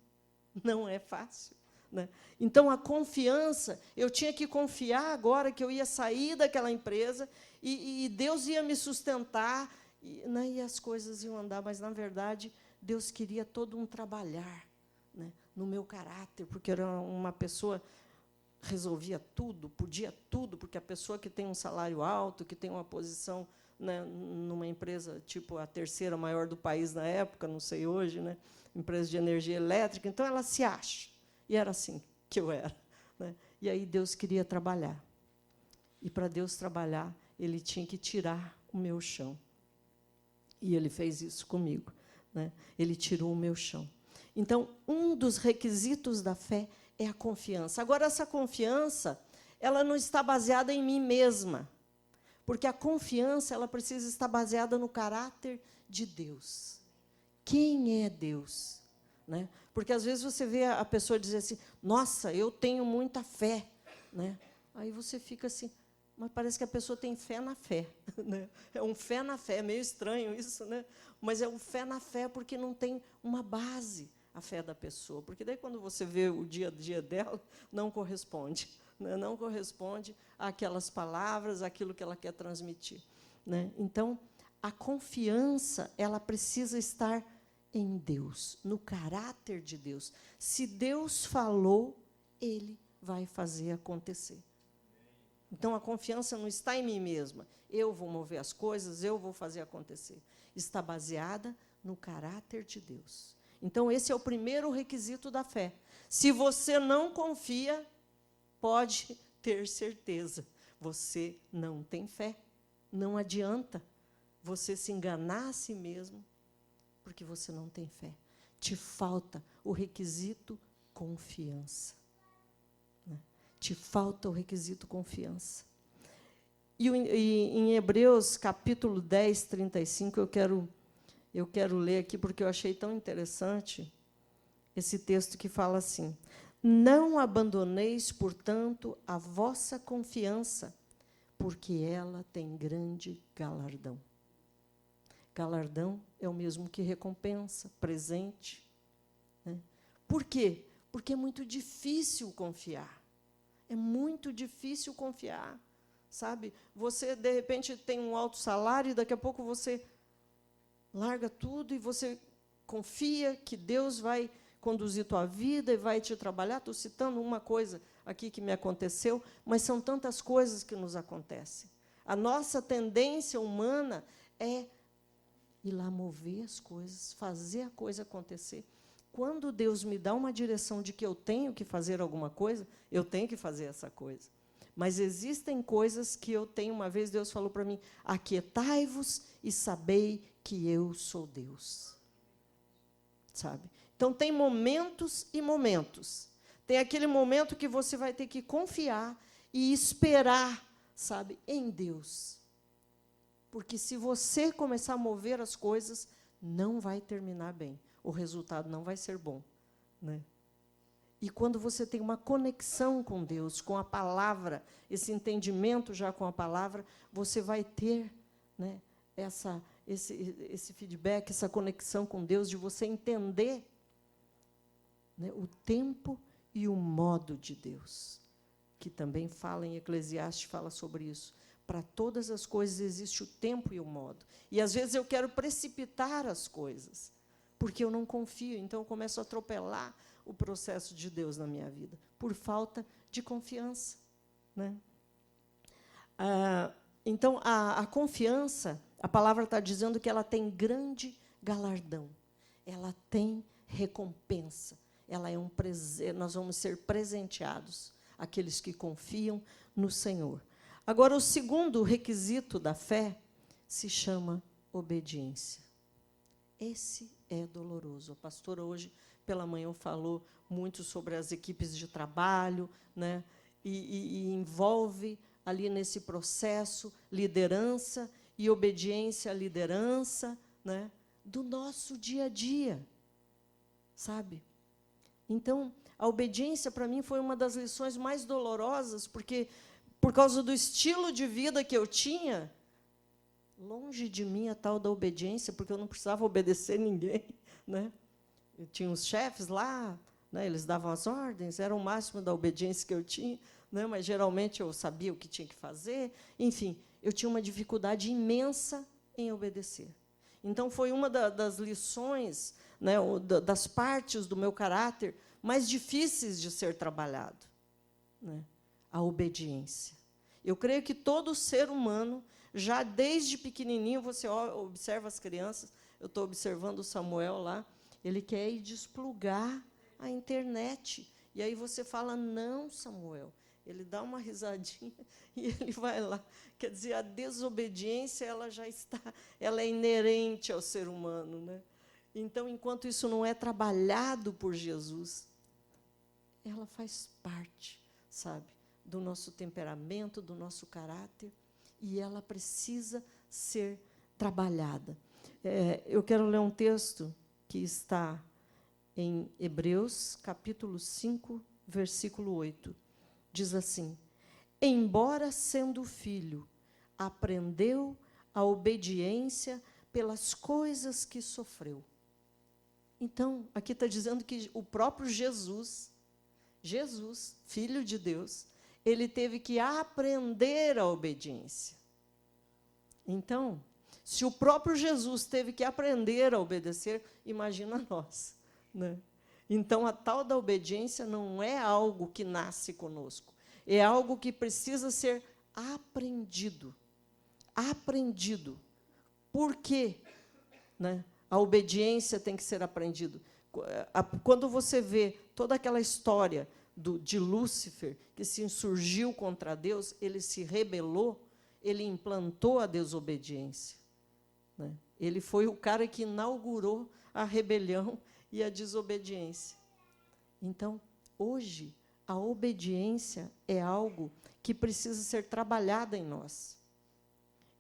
Não é fácil. Né? Então, a confiança, eu tinha que confiar agora que eu ia sair daquela empresa e Deus ia me sustentar, né, e as coisas iam andar, mas, na verdade, Deus queria todo um trabalhar, né, no meu caráter, porque era uma pessoa resolvia tudo, podia tudo, porque a pessoa que tem um salário alto, que tem uma posição, né, numa empresa, tipo a terceira maior do país na época, não sei hoje, né, empresa de energia elétrica, então ela se acha. E era assim que eu era. Né? E aí Deus queria trabalhar. E, para Deus trabalhar, Ele tinha que tirar o meu chão. E Ele fez isso comigo. Né? Ele tirou o meu chão. Então, um dos requisitos da fé é a confiança. Agora, essa confiança, ela não está baseada em mim mesma, porque a confiança ela precisa estar baseada no caráter de Deus. Quem é Deus? Né? Porque, às vezes, você vê a pessoa dizer assim, nossa, eu tenho muita fé. Né? Aí você fica assim, mas parece que a pessoa tem fé na fé. Né? É um fé na fé, é meio estranho isso, né? Mas é um fé na fé porque não tem uma base a fé da pessoa. Porque daí, quando você vê o dia a dia dela, não corresponde. Né? Não corresponde àquelas palavras, àquilo que ela quer transmitir. Né? Então, a confiança ela precisa estar em Deus, no caráter de Deus. Se Deus falou, Ele vai fazer acontecer. Então, a confiança não está em mim mesma. Eu vou mover as coisas, eu vou fazer acontecer. Está baseada no caráter de Deus. Então, esse é o primeiro requisito da fé. Se você não confia, pode ter certeza, você não tem fé. Não adianta você se enganar a si mesmo, porque você não tem fé. Te falta o requisito confiança. Te falta o requisito confiança. E em Hebreus, capítulo 10, 35, eu quero ler aqui, porque eu achei tão interessante esse texto que fala assim: não abandoneis, portanto, a vossa confiança, porque ela tem grande galardão. Galardão é o mesmo que recompensa, presente. Né? Por quê? Porque é muito difícil confiar. É muito difícil confiar, sabe? Você, de repente, tem um alto salário e daqui a pouco você larga tudo e você confia que Deus vai conduzir tua vida e vai te trabalhar. Estou citando uma coisa aqui que me aconteceu, mas são tantas coisas que nos acontecem. A nossa tendência humana é ir lá mover as coisas, fazer a coisa acontecer. Quando Deus me dá uma direção de que eu tenho que fazer alguma coisa, eu tenho que fazer essa coisa. Mas existem coisas que eu tenho. Uma vez Deus falou para mim: aquietai-vos e sabei que eu sou Deus. Sabe? Então, tem momentos e momentos. Tem aquele momento que você vai ter que confiar e esperar, sabe, em Deus. Porque se você começar a mover as coisas, não vai terminar bem. O resultado não vai ser bom. Né? E quando você tem uma conexão com Deus, com a palavra, esse entendimento já com a palavra, você vai ter, né, esse feedback, essa conexão com Deus, de você entender, né, o tempo e o modo de Deus, que também fala em Eclesiastes, fala sobre isso. Para todas as coisas existe o tempo e o modo. E, às vezes, eu quero precipitar as coisas, porque eu não confio, então eu começo a atropelar o processo de Deus na minha vida, por falta de confiança. Né? Então, a confiança, a palavra está dizendo que ela tem grande galardão, ela tem recompensa, ela é um presente, nós vamos ser presenteados, aqueles que confiam no Senhor. Agora, o segundo requisito da fé se chama obediência. Esse é doloroso. A pastora hoje, pela manhã, falou muito sobre as equipes de trabalho, né? E envolve ali nesse processo liderança e obediência à liderança, né? Do nosso dia a dia, sabe? Então, a obediência, para mim, foi uma das lições mais dolorosas, porque, por causa do estilo de vida que eu tinha, longe de mim a tal da obediência, porque eu não precisava obedecer ninguém. Né? Eu tinha os chefes lá, né, eles davam as ordens, era o máximo da obediência que eu tinha, né, mas, geralmente, eu sabia o que tinha que fazer. Enfim, eu tinha uma dificuldade imensa em obedecer. Então, foi uma das lições, né, das partes do meu caráter mais difíceis de ser trabalhado, né, a obediência. Eu creio que todo ser humano, já desde pequenininho, você observa as crianças, eu estou observando o Samuel lá, ele quer ir desplugar a internet. E aí você fala: não, Samuel. Ele dá uma risadinha e ele vai lá. Quer dizer, a desobediência, ela já está, ela é inerente ao ser humano. Né? Então, enquanto isso não é trabalhado por Jesus, ela faz parte, sabe, do nosso temperamento, do nosso caráter, e ela precisa ser trabalhada. Eu quero ler um texto que está em Hebreus, capítulo 5, versículo 8. Diz assim: embora sendo filho, aprendeu a obediência pelas coisas que sofreu. Então, aqui está dizendo que o próprio Jesus, Filho de Deus, ele teve que aprender a obediência. Então, se o próprio Jesus teve que aprender a obedecer, imagina nós. Né? Então, a tal da obediência não é algo que nasce conosco, é algo que precisa ser aprendido. Aprendido. Por quê? Né? A obediência tem que ser aprendida. Quando você vê toda aquela história de Lúcifer, que se insurgiu contra Deus, ele se rebelou, ele implantou a desobediência. Né? Ele foi o cara que inaugurou a rebelião e a desobediência. Então, hoje, a obediência é algo que precisa ser trabalhada em nós.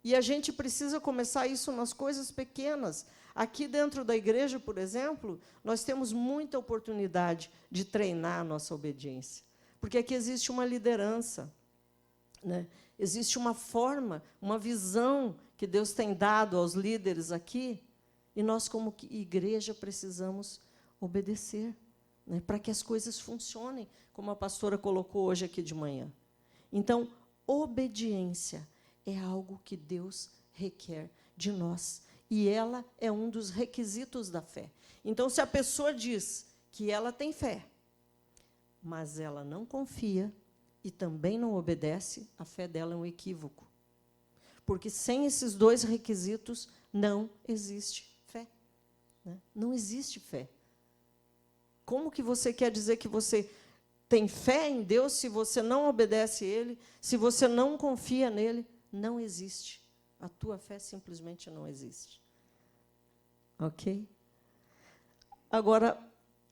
E a gente precisa começar isso nas coisas pequenas. Aqui dentro da igreja, por exemplo, nós temos muita oportunidade de treinar a nossa obediência. Porque aqui existe uma liderança, né? Existe uma forma, uma visão que Deus tem dado aos líderes aqui, e nós, como igreja, precisamos obedecer, né? Para que as coisas funcionem, como a pastora colocou hoje aqui de manhã. Então, obediência é algo que Deus requer de nós. E ela é um dos requisitos da fé. Então, se a pessoa diz que ela tem fé, mas ela não confia e também não obedece, a fé dela é um equívoco. Porque sem esses dois requisitos, não existe fé. Né? Não existe fé. Como que você quer dizer que você tem fé em Deus se você não obedece a Ele, se você não confia nele? Não existe. A tua fé simplesmente não existe. Ok? Agora,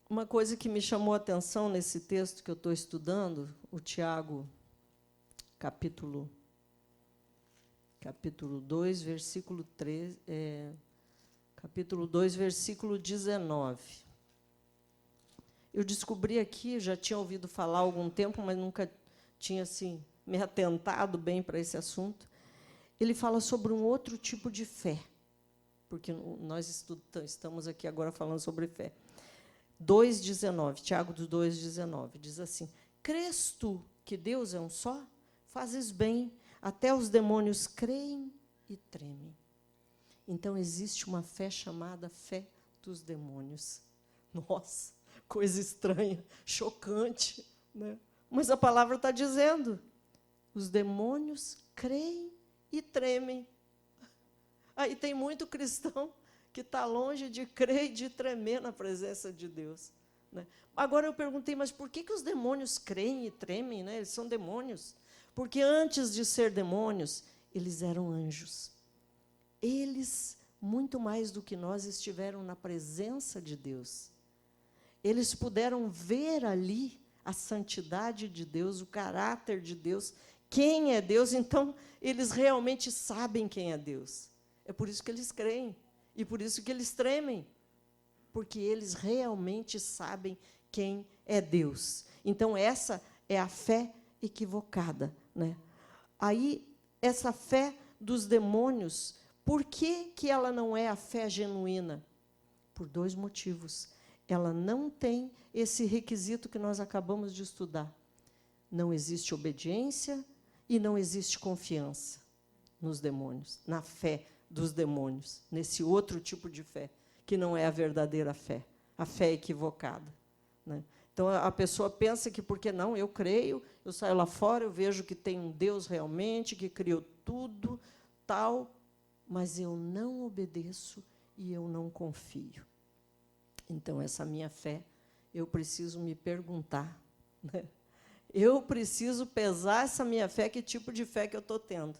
uma coisa que me chamou a atenção nesse texto que eu estou estudando, o Tiago, capítulo 2, versículo 13, capítulo 2, versículo 19. Eu descobri aqui, já tinha ouvido falar há algum tempo, mas nunca tinha assim, me atentado bem para esse assunto. Ele fala sobre um outro tipo de fé, porque nós estamos aqui agora falando sobre fé. 2,19, Tiago 2,19, diz assim: crês tu que Deus é um só? Fazes bem, até os demônios creem e tremem. Então, existe uma fé chamada fé dos demônios. Nossa, coisa estranha, chocante, né? Mas a palavra está dizendo, os demônios creem e tremem. Aí tem muito cristão que está longe de crer e de tremer na presença de Deus. Né? Agora eu perguntei, mas por que os demônios creem e tremem? Né? Eles são demônios. Porque antes de ser demônios, eles eram anjos. Eles, muito mais do que nós, estiveram na presença de Deus. Eles puderam ver ali a santidade de Deus, o caráter de Deus, quem é Deus. Então, eles realmente sabem quem é Deus. É por isso que eles creem. E por isso que eles tremem, porque eles realmente sabem quem é Deus. Então, essa é a fé equivocada. Né? Aí, essa fé dos demônios, por que ela não é a fé genuína? Por dois motivos. Ela não tem esse requisito que nós acabamos de estudar. Não existe obediência e não existe confiança nos demônios, na fé dos demônios, nesse outro tipo de fé, que não é a verdadeira fé, a fé equivocada. Né? Então, a pessoa pensa que, porque não, eu creio, eu saio lá fora, eu vejo que tem um Deus realmente, que criou tudo, tal, mas eu não obedeço e eu não confio. Então, essa minha fé, eu preciso me perguntar, né? Eu preciso pesar essa minha fé, que tipo de fé que eu estou tendo.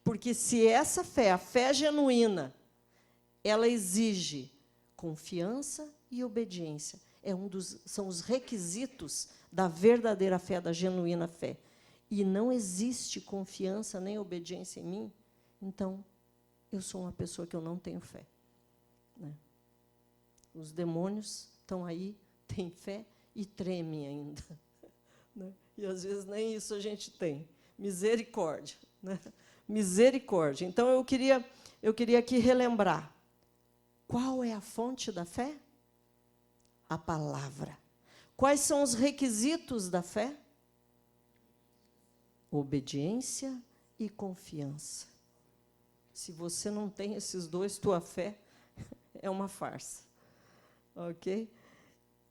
Porque se essa fé, a fé genuína, ela exige confiança e obediência. São os requisitos da verdadeira fé, da genuína fé. E não existe confiança nem obediência em mim, então eu sou uma pessoa que eu não tenho fé. Né? Os demônios estão aí, têm fé e tremem ainda. Né? E, às vezes, nem isso a gente tem. Misericórdia. Né? Misericórdia. Então, eu queria aqui relembrar. Qual é a fonte da fé? A palavra. Quais são os requisitos da fé? Obediência e confiança. Se você não tem esses dois, tua fé é uma farsa. Ok?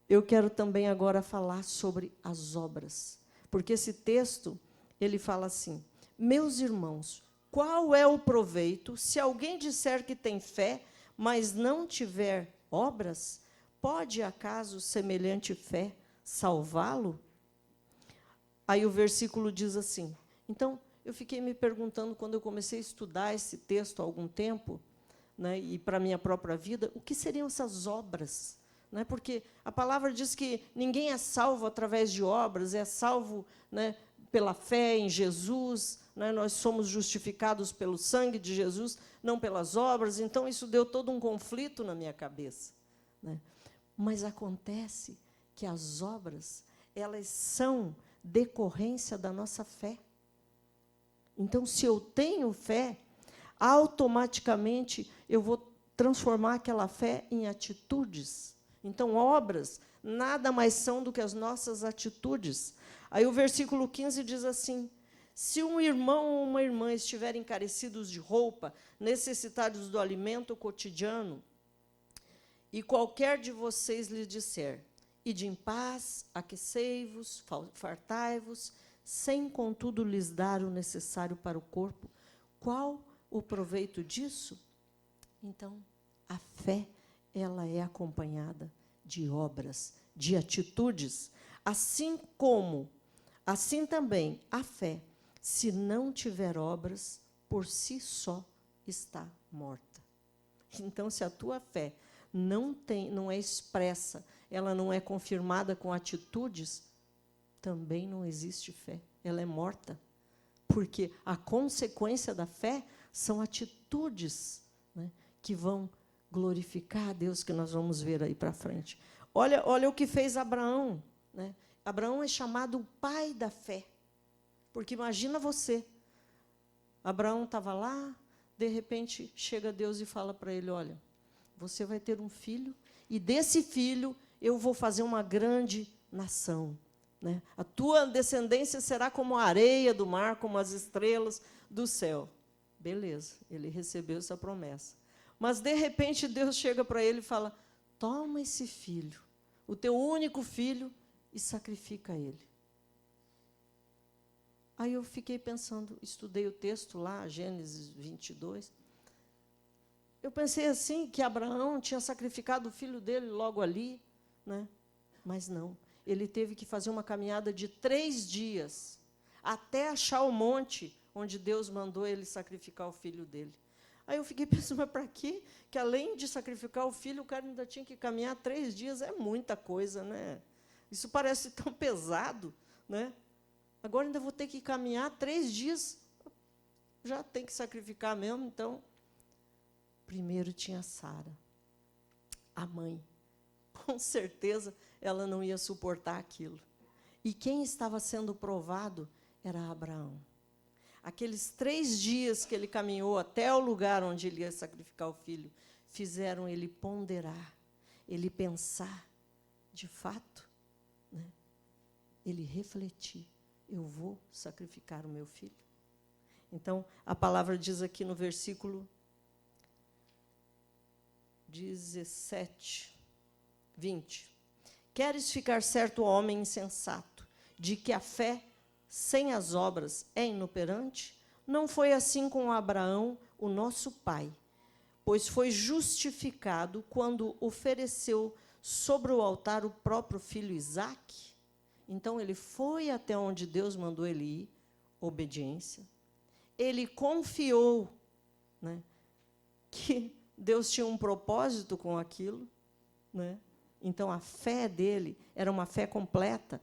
Eu quero também agora falar sobre as obras. Porque esse texto, ele fala assim, Meus irmãos, qual é o proveito se alguém disser que tem fé, mas não tiver obras? Pode, acaso, semelhante fé salvá-lo? Aí o versículo diz assim. Então, eu fiquei me perguntando, quando eu comecei a estudar esse texto há algum tempo, né, e para a minha própria vida, o que seriam essas obras? Né, porque a palavra diz que ninguém é salvo através de obras, é salvo, né, pela fé em Jesus, né, nós somos justificados pelo sangue de Jesus, não pelas obras. Então, isso deu todo um conflito na minha cabeça. Né? Mas acontece que as obras, elas são decorrência da nossa fé. Então, se eu tenho fé, automaticamente eu vou transformar aquela fé em atitudes. Então, obras nada mais são do que as nossas atitudes. Aí o versículo 15 diz assim: se um irmão ou uma irmã estiverem carecidos de roupa, necessitados do alimento cotidiano, e qualquer de vocês lhe disser: ide em paz, aquecei-vos, fartai-vos, sem, contudo, lhes dar o necessário para o corpo, qual o proveito disso? Então, a fé, ela é acompanhada de obras, de atitudes, assim também a fé, se não tiver obras, por si só está morta. Então, se a tua fé não é expressa, ela não é confirmada com atitudes, também não existe fé, ela é morta. Porque a consequência da fé são atitudes, né, que vão glorificar a Deus, que nós vamos ver aí para frente. Olha o que fez Abraão. Né? Abraão é chamado o pai da fé. Porque imagina você, Abraão estava lá, de repente chega Deus e fala para ele: olha, você vai ter um filho, e desse filho eu vou fazer uma grande nação. Né? A tua descendência será como a areia do mar, como as estrelas do céu. Beleza, ele recebeu essa promessa. Mas, de repente, Deus chega para ele e fala: toma esse filho, o teu único filho, e sacrifica ele. Aí eu fiquei pensando, estudei o texto lá, Gênesis 22. Eu pensei assim, que Abraão tinha sacrificado o filho dele logo ali, né? Mas não. Ele teve que fazer uma caminhada de 3 dias, até achar o monte onde Deus mandou ele sacrificar o filho dele. Aí eu fiquei pensando, mas para quê? Que além de sacrificar o filho, o cara ainda tinha que caminhar 3 dias. É muita coisa, né? Isso parece tão pesado, né? Agora ainda vou ter que caminhar 3 dias, já tem que sacrificar mesmo. Então, primeiro tinha Sara, a mãe. Com certeza, ela não ia suportar aquilo. E quem estava sendo provado era Abraão. Aqueles 3 dias que ele caminhou até o lugar onde ele ia sacrificar o filho, fizeram ele ponderar, ele pensar, de fato, né? Ele refletir: eu vou sacrificar o meu filho? Então, a palavra diz aqui no versículo 17, 20. Queres ficar certo, homem insensato, de que a fé sem as obras é inoperante? Não foi assim com Abraão, o nosso pai, pois foi justificado quando ofereceu sobre o altar o próprio filho Isaque. Então, ele foi até onde Deus mandou ele ir, obediência. Ele confiou, né, que Deus tinha um propósito com aquilo, né? Então, a fé dele era uma fé completa.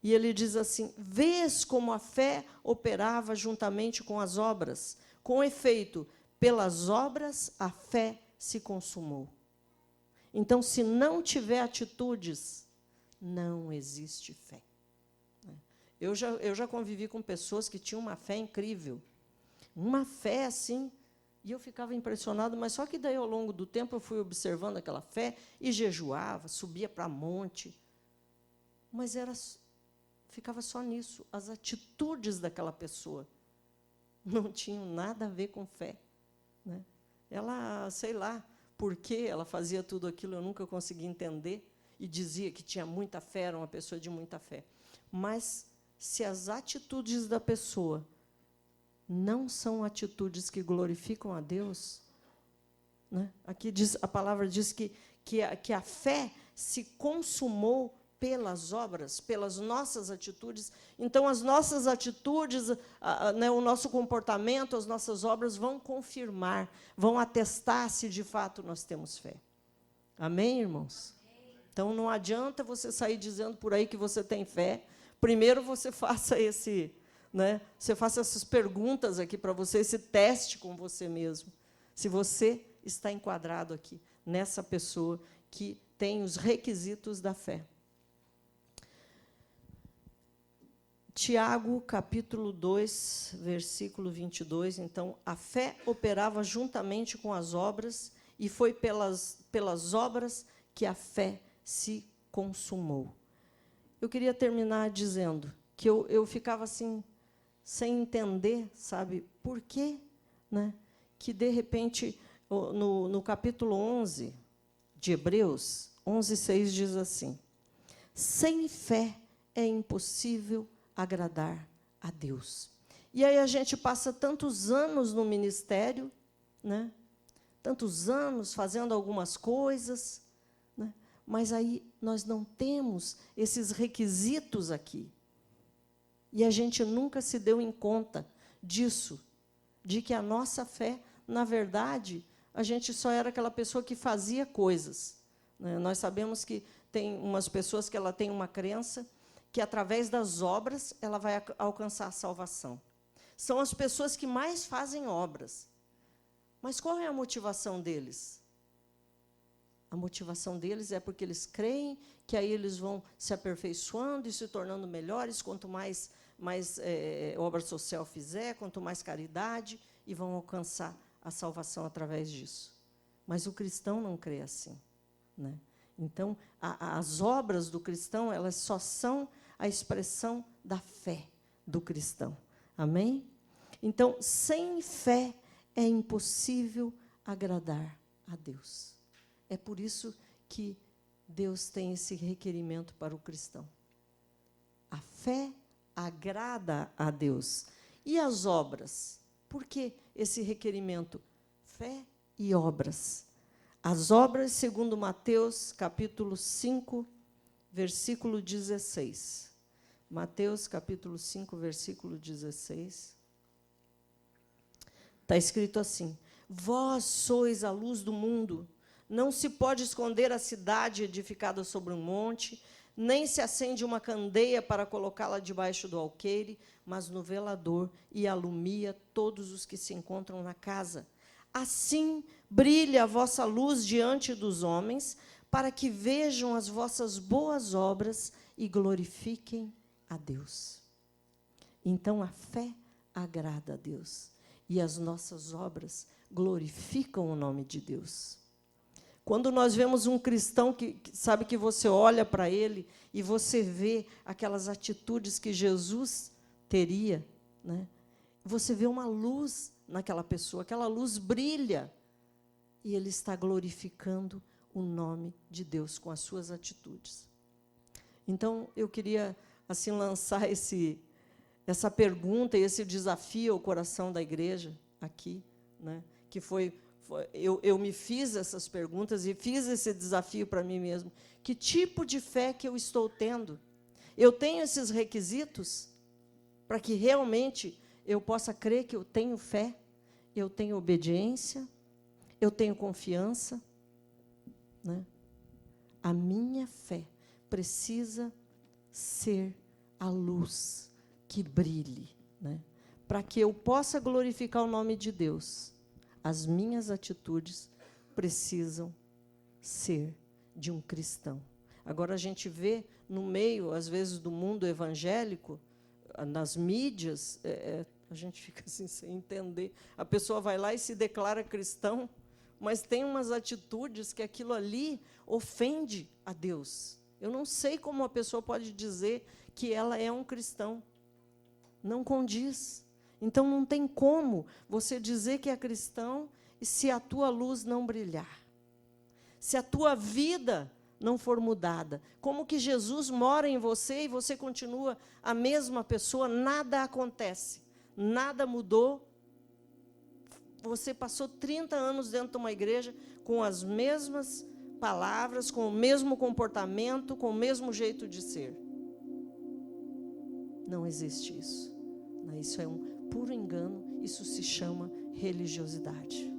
E ele diz assim: vês como a fé operava juntamente com as obras. Com efeito, pelas obras a fé se consumou. Então, se não tiver atitudes, não existe fé. Eu já convivi com pessoas que tinham uma fé incrível. Uma fé assim, e eu ficava impressionado, mas só que daí, ao longo do tempo, eu fui observando aquela fé e jejuava, subia para monte. Mas ficava só nisso. As atitudes daquela pessoa não tinham nada a ver com fé. Né? Ela, sei lá, por que ela fazia tudo aquilo, eu nunca consegui entender, e dizia que tinha muita fé, era uma pessoa de muita fé. Mas, se as atitudes da pessoa não são atitudes que glorificam a Deus, né? Aqui diz, a palavra diz que a fé se consumou pelas obras, pelas nossas atitudes. Então, as nossas atitudes, né, o nosso comportamento, as nossas obras vão confirmar, vão atestar se de fato nós temos fé. Amém, irmãos? Então, não adianta você sair dizendo por aí que você tem fé. Primeiro, você faça você faça essas perguntas aqui para você, esse teste com você mesmo. Se você está enquadrado aqui, nessa pessoa que tem os requisitos da fé. Tiago, capítulo 2, versículo 22. Então, a fé operava juntamente com as obras, e foi pelas obras que a fé se consumou. Eu queria terminar dizendo que eu ficava assim, sem entender, sabe, por quê, né, que, de repente, no capítulo 11 de Hebreus, 11:6 diz assim: sem fé é impossível agradar a Deus. E aí a gente passa tantos anos no ministério, né, tantos anos fazendo algumas coisas, né, mas aí nós não temos esses requisitos aqui. E a gente nunca se deu em conta disso, de que a nossa fé, na verdade, a gente só era aquela pessoa que fazia coisas, né? Nós sabemos que tem umas pessoas que ela tem uma crença que, através das obras, ela vai alcançar a salvação. São as pessoas que mais fazem obras. Mas qual é a motivação deles? A motivação deles é porque eles creem que aí eles vão se aperfeiçoando e se tornando melhores, quanto mais obra social fizer, quanto mais caridade, e vão alcançar a salvação através disso. Mas o cristão não crê assim, né? Então, as obras do cristão, elas só são a expressão da fé do cristão. Amém? Então, sem fé é impossível agradar a Deus. É por isso que Deus tem esse requerimento para o cristão. A fé agrada a Deus. E as obras? Por que esse requerimento? Fé e obras. As obras, segundo Mateus, capítulo 5, versículo 16. Mateus, capítulo 5, versículo 16. Está escrito assim: vós sois a luz do mundo. Não se pode esconder a cidade edificada sobre um monte, nem se acende uma candeia para colocá-la debaixo do alqueire, mas no velador, e alumia todos os que se encontram na casa. Assim brilha a vossa luz diante dos homens, para que vejam as vossas boas obras e glorifiquem a Deus. Então, a fé agrada a Deus, e as nossas obras glorificam o nome de Deus. Quando nós vemos um cristão que sabe que você olha para ele e você vê aquelas atitudes que Jesus teria, né? Você vê uma luz naquela pessoa, aquela luz brilha, e ele está glorificando o nome de Deus com as suas atitudes. Então, eu queria assim lançar essa pergunta e esse desafio ao coração da igreja aqui, né? Que eu me fiz essas perguntas e fiz esse desafio para mim mesmo. Que tipo de fé que eu estou tendo? Eu tenho esses requisitos para que realmente eu possa crer que eu tenho fé, eu tenho obediência, eu tenho confiança, né? A minha fé precisa ser a luz que brilhe, né? Para que eu possa glorificar o nome de Deus. As minhas atitudes precisam ser de um cristão. Agora, a gente vê no meio, às vezes, do mundo evangélico, nas mídias, a gente fica assim, sem entender. A pessoa vai lá e se declara cristão, mas tem umas atitudes que aquilo ali ofende a Deus. Eu não sei como a pessoa pode dizer que ela é um cristão. Não condiz. Então, não tem como você dizer que é cristão se a tua luz não brilhar, se a tua vida não for mudada. Como que Jesus mora em você e você continua a mesma pessoa, nada acontece, nada mudou. Você passou 30 anos dentro de uma igreja com as mesmas palavras, com o mesmo comportamento, com o mesmo jeito de ser. Não existe isso. Isso é um puro engano. Isso se chama religiosidade.